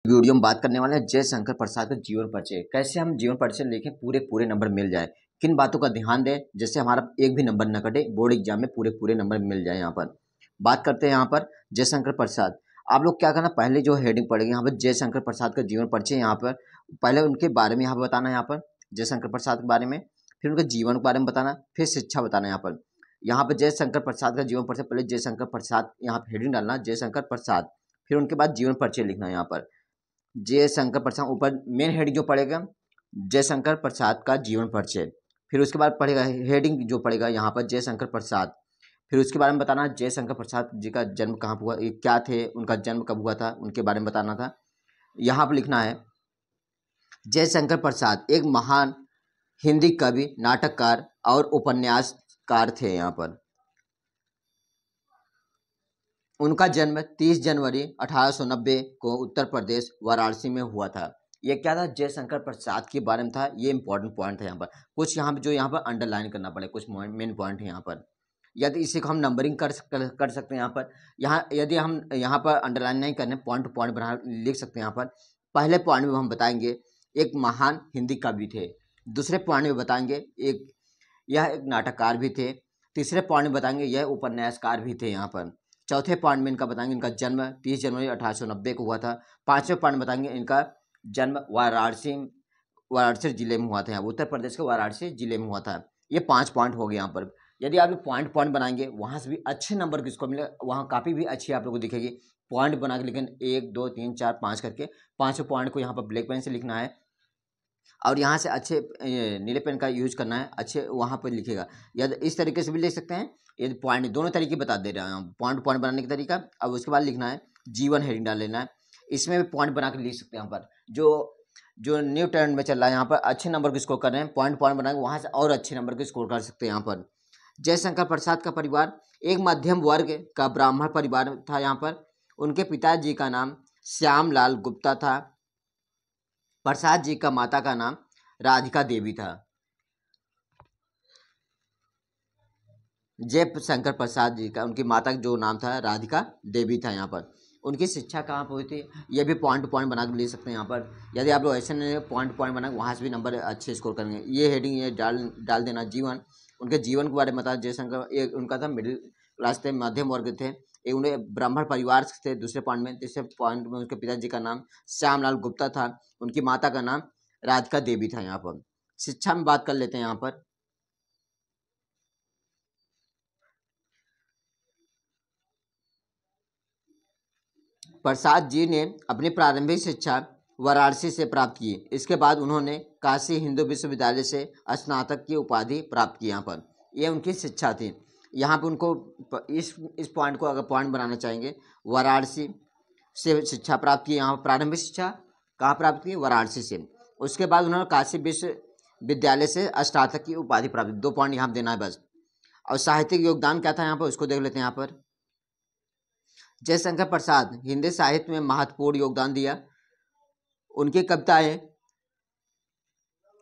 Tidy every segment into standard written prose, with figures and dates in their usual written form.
Video में बात करने वाले हैं जयशंकर प्रसाद का जीवन परिचय। कैसे हम जीवन परिचय लिखें पूरे नंबर मिल जाए, किन बातों का ध्यान दें जिससे हमारा एक भी नंबर न कटे, बोर्ड एग्जाम में पूरे नंबर मिल जाए। यहाँ पर बात करते हैं यहाँ पर जयशंकर प्रसाद। आप लोग क्या करना, पहले जो हेडिंग पड़ेगी यहाँ पर जयशंकर प्रसाद का जीवन परिचय। यहाँ पर पहले उनके बारे में यहाँ पर बताना, यहाँ पर जयशंकर प्रसाद के बारे में, फिर उनके जीवन के बारे में बताना, फिर शिक्षा बताना। यहाँ पर जयशंकर प्रसाद का जीवन परिचय, पहले जयशंकर प्रसाद यहाँ पर हेडिंग डालना जयशंकर प्रसाद, फिर उनके बाद जीवन परिचय लिखना। यहाँ पर जयशंकर प्रसाद ऊपर मेन हेडिंग जो पड़ेगा जयशंकर प्रसाद का जीवन परिचय, फिर उसके बाद पड़ेगा हेडिंग जो पड़ेगा यहाँ पर जयशंकर प्रसाद, फिर उसके बारे में बताना जयशंकर प्रसाद जी का जन्म कहाँ पर हुआ, ये क्या थे, उनका जन्म कब हुआ था, उनके बारे में बताना था। यहाँ पर लिखना है जयशंकर प्रसाद एक महान हिंदी कवि, नाटककार और उपन्यासकार थे। यहाँ पर उनका जन्म 30 जनवरी 1890 को उत्तर प्रदेश वाराणसी में हुआ था। ये क्या था, जयशंकर प्रसाद के बारे में था। ये इंपॉर्टेंट पॉइंट है। यहाँ पर कुछ यहाँ पर जो यहाँ पर अंडरलाइन करना पड़े, कुछ मेन पॉइंट है यहाँ पर, यदि इसी को हम नंबरिंग कर सकते हैं। यहाँ यदि हम यहाँ पर अंडरलाइन नहीं करने, पॉइंट टू पॉइंट बना लिख सकते हैं। यहाँ पर पहले पॉइंट में हम बताएंगे एक महान हिंदी कवि थे, दूसरे पॉइंट में बताएंगे यह एक नाटककार भी थे, तीसरे पॉइंट में बताएंगे यह उपन्यासकार भी थे। यहाँ पर चौथे पॉइंट में इनका बताएंगे इनका जन्म 30 जनवरी 1890 को हुआ था। पांचवें पॉइंट में बताएंगे इनका जन्म वाराणसी जिले में हुआ था। यहाँ उत्तर प्रदेश के वाराणसी जिले में हुआ था। ये 5 पॉइंट हो गए। यहाँ पर यदि आप पॉइंट बनाएंगे वहाँ से भी अच्छे नंबर किसको मिले, वहाँ काफ़ी भी अच्छी आप लोगों को दिखेगी। पॉइंट बना के लेकिन 1 2 3 4 5 करके 5 पॉइंट को यहाँ पर ब्लैक पेन से लिखना है और यहाँ से अच्छे नीले पेन का यूज करना है, अच्छे वहाँ पर लिखेगा। यदि इस तरीके से भी लिख सकते हैं, यदि पॉइंट दोनों तरीके बता दे रहे हैं, पॉइंट बनाने का तरीका। अब उसके बाद लिखना है जीवन हेडिंग डाल लेना है, इसमें भी पॉइंट बना के लिख सकते हैं। यहाँ पर जो न्यू ट्रेंड में चल रहा है, यहाँ पर अच्छे नंबर को स्कोर कर रहे हैं, पॉइंट बना के वहाँ से और अच्छे नंबर को स्कोर कर सकते हैं। यहाँ पर जयशंकर प्रसाद का परिवार एक मध्यम वर्ग का ब्राह्मण परिवार था। यहाँ पर उनके पिताजी का नाम श्यामलाल गुप्ता था। प्रसाद जी का माता का नाम राधिका देवी था। जयशंकर प्रसाद जी का उनकी माता का जो नाम था राधिका देवी था। यहाँ पर उनकी शिक्षा कहाँ पर हुई थी, ये भी पॉइंट बना के ले सकते हैं। यहाँ पर यदि आप लोग ऐसे नहीं पॉइंट बना वहाँ से भी नंबर अच्छे स्कोर करेंगे। ये हेडिंग ये डाल देना जीवन, उनके जीवन के बारे में बता। जयशंकर एक उनका था मिडिल क्लास थे, मध्यम वर्ग थे, एक उन्हें ब्राह्मण परिवार से थे। दूसरे पॉइंट में, तीसरे पॉइंट में उनके पिताजी का नाम श्यामलाल गुप्ता था, उनकी माता का नाम राधिका देवी था। यहाँ पर शिक्षा में बात कर लेते हैं। यहाँ पर प्रसाद जी ने अपनी प्रारंभिक शिक्षा वाराणसी से प्राप्त की। इसके बाद उन्होंने काशी हिंदू विश्वविद्यालय से स्नातक की उपाधि प्राप्त की। यहाँ पर यह उनकी शिक्षा थी। यहाँ पर उनको इस पॉइंट को अगर पॉइंट बनाना चाहेंगे, वाराणसी से शिक्षा प्राप्त की। यहाँ प्रारंभिक शिक्षा कहाँ प्राप्त की, वाराणसी से। उसके बाद उन्होंने काशी विश्वविद्यालय से स्नातक की उपाधि प्राप्त की। 2 पॉइंट यहाँ देना है बस। और साहित्यिक योगदान क्या था यहाँ पर, उसको देख लेते हैं। यहाँ पर जयशंकर प्रसाद हिंदी साहित्य में महत्वपूर्ण योगदान दिया। उनकी कविताएं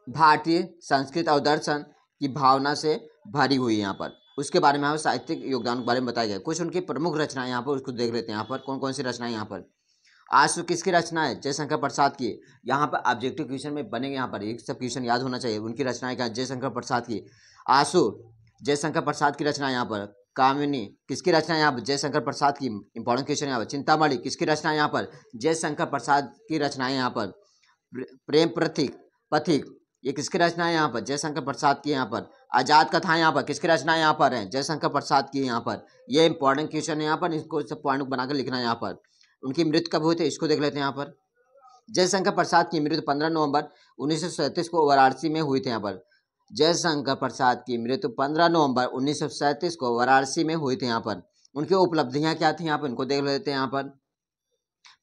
भारतीय संस्कृत और दर्शन की भावना से भरी हुई। यहाँ पर उसके बारे में यहाँ साहित्यिक योगदान के बारे में बताया गया। कुछ उनकी प्रमुख रचनाएं यहाँ पर उसको देख लेते हैं। यहाँ पर कौन कौन सी रचनाएं यहाँ पर। आंसू किसकी रचना है, जयशंकर प्रसाद की। यहाँ पर ऑब्जेक्टिव क्वेश्चन में बनेंगे। यहाँ पर एक सब क्वेश्चन याद होना चाहिए। उनकी रचनाएं क्या, जयशंकर प्रसाद की। आंसू जयशंकर प्रसाद की रचना। यहाँ पर कामिनी किसकी रचना है, यहाँ पर जयशंकर प्रसाद की। इंपॉर्टेंट क्वेश्चन यहाँ पर। चिंतामणि किसकी रचना है, यहाँ पर जयशंकर प्रसाद की रचना है। यहाँ पर प्रेम पथिक ये किसकी रचना है, यहाँ पर जयशंकर प्रसाद की। यहाँ पर आजाद कथा यहाँ पर किसकी रचना है, यहाँ पर है जयशंकर प्रसाद की। यहाँ पर ये इंपॉर्टेंट क्वेश्चन है। यहाँ पर इसको सब पॉइंट बनाकर लिखना है। यहाँ पर उनकी मृत्यु कब हुई थी, इसको देख लेते हैं। यहाँ पर जयशंकर प्रसाद की मृत्यु 15 नवंबर 1937 को वाराणसी में हुई थी। यहाँ पर जयशंकर प्रसाद की मृत्यु 15 नवंबर 1937 को वाराणसी में हुई थी। यहाँ पर उनकी उपलब्धियां क्या थी, यहाँ पर इनको देख लेते हैं। यहाँ पर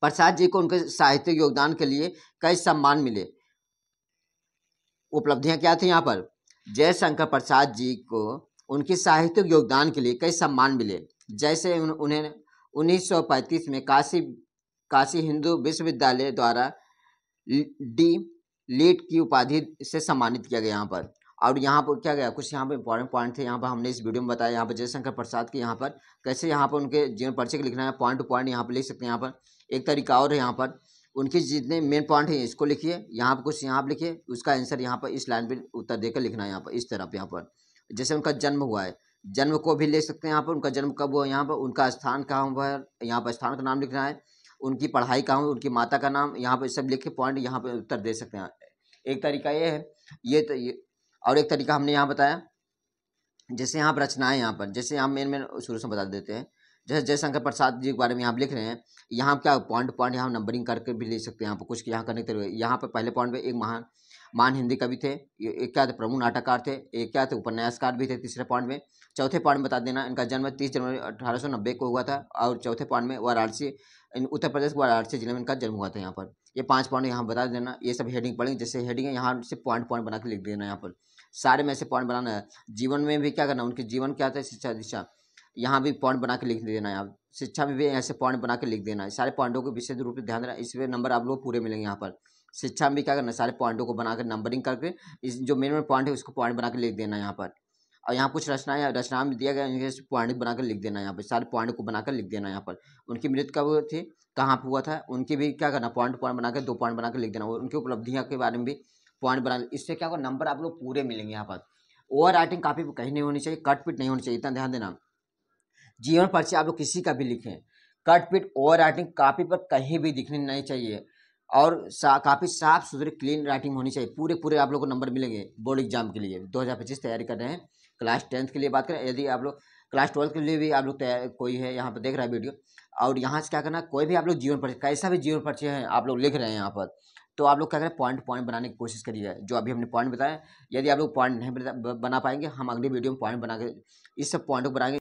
प्रसाद जी को उनके साहित्यिक योगदान के लिए कई सम्मान मिले। उपलब्धियां क्या थी, यहाँ पर जयशंकर प्रसाद जी को उनकी साहित्यिक योगदान के लिए कई सम्मान मिले। जैसे उन्हें 1935 में काशी हिंदू विश्वविद्यालय द्वारा लीट की उपाधि से सम्मानित किया गया। यहाँ पर और यहाँ पर क्या गया, कुछ यहाँ पर इंपॉर्टेंट पॉइंट थे। यहाँ पर हमने इस वीडियो में बताया। यहाँ पर जयशंकर प्रसाद की यहाँ पर कैसे यहाँ पर उनके जीवन परिचय लिखना है, पॉइंट टू पॉइंट यहाँ पर लिख सकते हैं। यहाँ पर एक तरीका और है। यहाँ पर उनके जितने मेन पॉइंट हैं इसको लिखिए, यहाँ पर कुछ यहाँ पर लिखिए, उसका आंसर यहाँ पर इस लाइन पे उत्तर देकर लिखना है यहाँ पर इस तरफ। यहाँ पर जैसे उनका जन्म हुआ है, जन्म को भी ले सकते हैं यहाँ पर, उनका जन्म कब हुआ यहाँ पर, उनका स्थान कहाँ हुआ है, यहाँ पर स्थान का नाम लिखना है, उनकी पढ़ाई कहाँ हुई, उनकी माता का नाम, यहाँ पर सब लिख के पॉइंट यहाँ पर उत्तर दे सकते हैं। एक तरीका ये है, ये और एक तरीका हमने यहाँ बताया, जैसे यहाँ पर रचनाएं, यहाँ पर जैसे यहाँ मेन शुरू से बता देते हैं। जैसे जयशंकर प्रसाद जी के बारे में यहाँ पर लिख रहे हैं, यहाँ क्या पॉइंट यहाँ नंबरिंग करके भी लिख सकते हैं। यहाँ पर कुछ यहाँ करने के तरीके, यहाँ पर पहले पॉइंट में एक महान हिंदी कवि थे, एक क्या थे प्रमुख नाटककार थे, एक क्या थे उपन्यासकार भी थे तीसरे पॉइंट में। चौथे पॉइंट बता देना, इनका जन्म 30 जनवरी 1890 को हुआ था, और चौथे पॉइंट में वाराणसी, उत्तर प्रदेश के वाराणसी जिले में इनका जन्म हुआ था। यहाँ पर ये 5 पॉइंट यहाँ बता देना, ये सब हेडिंग पढ़ेंगे, जैसे हेडिंग है यहाँ से पॉइंट बना के लिख देना। यहाँ पर सारे में से पॉइंट बनाना है। जीवन में भी क्या करना, उनके जीवन क्या था, शिक्षा दिशा, यहाँ भी पॉइंट बना के लिख देना है। आप शिक्षा में भी ऐसे पॉइंट बना के लिख देना है। सारे पॉइंटों को विशेष रूप से ध्यान देना, इसमें नंबर आप लोग पूरे मिलेंगे। यहाँ पर शिक्षा में भी क्या करना, सारे पॉइंटों को बनाकर नंबरिंग करके इस जो मेन पॉइंट है उसको पॉइंट बना के लिख देना है यहाँ पर। और यहाँ कुछ रचना में दिया गया, इनके पॉइंट बनाकर लिख देना है। यहाँ पर सारे पॉइंट को बनाकर लिख देना है। यहाँ पर उनकी मृत्यु कब थी, कहाँ पर हुआ था, उनकी भी क्या करना, पॉइंट बनाकर 2 पॉइंट बनाकर लिख देना। उनकी उपलब्धियाँ के बारे में भी पॉइंट बना, इससे क्या होगा, नंबर आप लोग पूरे मिलेंगे। यहाँ पर ओवर राइटिंग कापी पर कहीं नहीं होनी चाहिए, कट पिट नहीं होनी चाहिए, इतना ध्यान देना। जीवन परिचय आप लोग किसी का भी लिखें, कट पिट ओवर राइटिंग कापी पर कहीं भी दिखनी नहीं चाहिए, और काफ़ी साफ सुथरी क्लीन राइटिंग होनी चाहिए। पूरे आप लोग को नंबर मिलेंगे बोर्ड एग्जाम के लिए। 2025 तैयारी कर रहे हैं, क्लास 10th के लिए बात करें, यदि आप लोग क्लास 12th के लिए भी आप लोग कोई है यहाँ पर देख रहा है वीडियो, और यहाँ से क्या करना, कोई भी आप लोग जीवन परिचय, कैसा भी जीवन परिचय है आप लोग लिख रहे हैं यहाँ पर, तो आप लोग क्या करें, पॉइंट बनाने की कोशिश करिए, जो अभी हमने पॉइंट बताया। यदि आप लोग पॉइंट नहीं बना पाएंगे, हम अगली वीडियो में पॉइंट बना के इस सब पॉइंट को बनाएंगे।